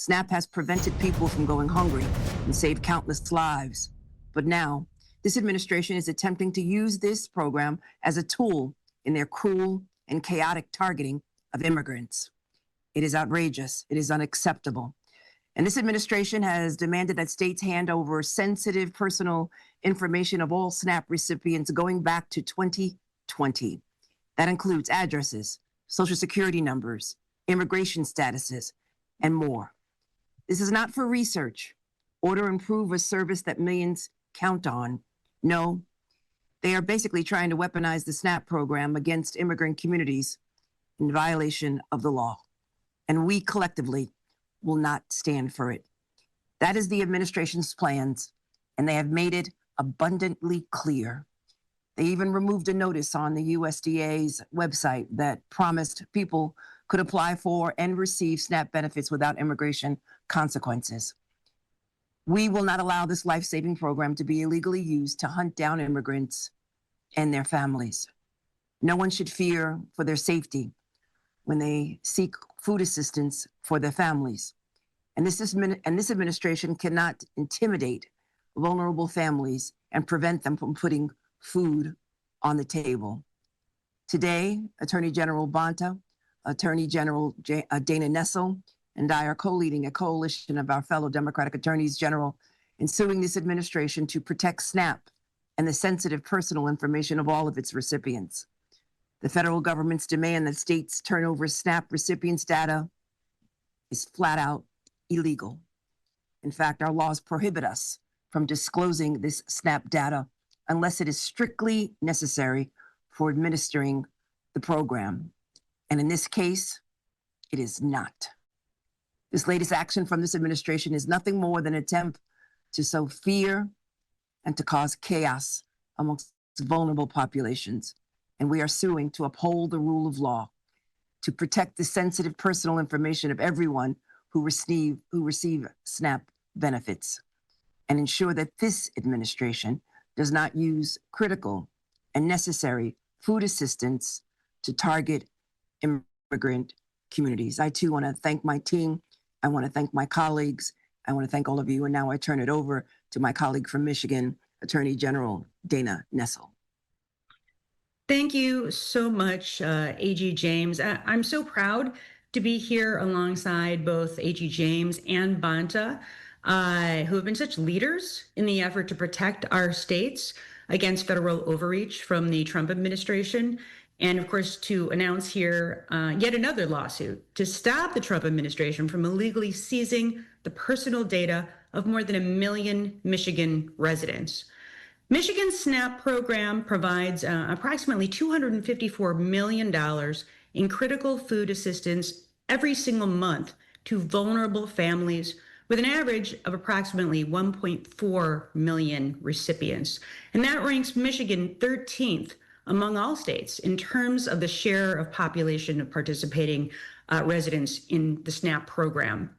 SNAP has prevented people from going hungry and saved countless lives. But now, this administration is attempting to use this program as a tool in their cruel and chaotic targeting of immigrants. It is outrageous. It is unacceptable. And this administration has demanded that states hand over sensitive personal information of all SNAP recipients going back to 2020. That includes addresses, Social Security numbers, immigration statuses, and more. This is not for research or to improve a service that millions count on. No, they are basically trying to weaponize the SNAP program against immigrant communities in violation of the law. And we collectively will not stand for it. That is the administration's plans, and they have made it abundantly clear. They even removed a notice on the USDA's website that promised people could apply for and receive SNAP benefits without immigration consequences. We will not allow this life-saving program to be illegally used to hunt down immigrants and their families. No one should fear for their safety when they seek food assistance for their families. And this administration cannot intimidate vulnerable families and prevent them from putting food on the table. Today, Attorney General Bonta, Attorney General Dana Nessel, and I are co-leading a coalition of our fellow Democratic attorneys general in suing this administration to protect SNAP and the sensitive personal information of all of its recipients. The federal government's demand that states turn over SNAP recipients' data is flat out illegal. In fact, our laws prohibit us from disclosing this SNAP data unless it is strictly necessary for administering the program. And in this case, it is not. This latest action from this administration is nothing more than an attempt to sow fear and to cause chaos amongst vulnerable populations. And we are suing to uphold the rule of law, to protect the sensitive personal information of everyone who receive SNAP benefits, and ensure that this administration does not use critical and necessary food assistance to target immigrant communities. I too want to thank my team. I want to thank my colleagues. I want to thank all of you. And now I turn it over to my colleague from Michigan, Attorney General Dana Nessel. Thank you so much, AG James. I'm so proud to be here alongside both AG James and Bonta, who have been such leaders in the effort to protect our states against federal overreach from the Trump administration. And of course, to announce here yet another lawsuit to stop the Trump administration from illegally seizing the personal data of more than 1 million Michigan residents. Michigan's SNAP program provides approximately $254 million in critical food assistance every single month to vulnerable families with an average of approximately 1.4 million recipients. And that ranks Michigan 13th among all states in terms of the share of population of participating residents in the SNAP program.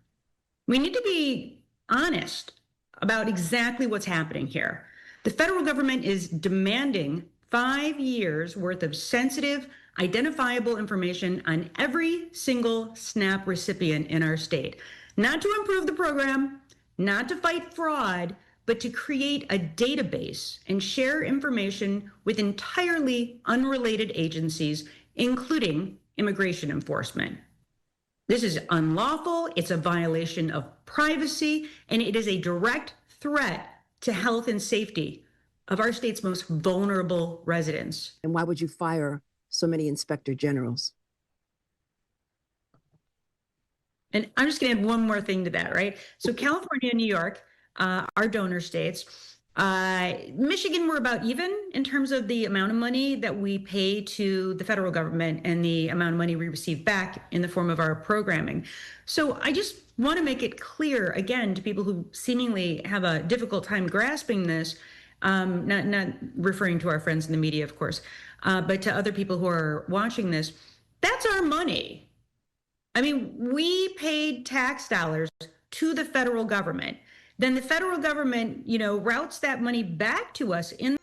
We need to be honest about exactly what's happening here. The federal government is demanding 5 years worth of sensitive, identifiable information on every single SNAP recipient in our state, not to improve the program, not to fight fraud, but to create a database and share information with entirely unrelated agencies, including immigration enforcement. This is unlawful, it's a violation of privacy, and it is a direct threat to health and safety of our state's most vulnerable residents. And why would you fire so many inspector generals? And I'm just gonna add one more thing to that, right? So California and New York, our donor states, Michigan, we're about even in terms of the amount of money that we pay to the federal government and the amount of money we receive back in the form of our programming. So I just want to make it clear again to people who seemingly have a difficult time grasping this, not referring to our friends in the media, of course, but to other people who are watching this, that's our money. I mean, we paid tax dollars to the federal government. Then the federal government, routes that money back to us in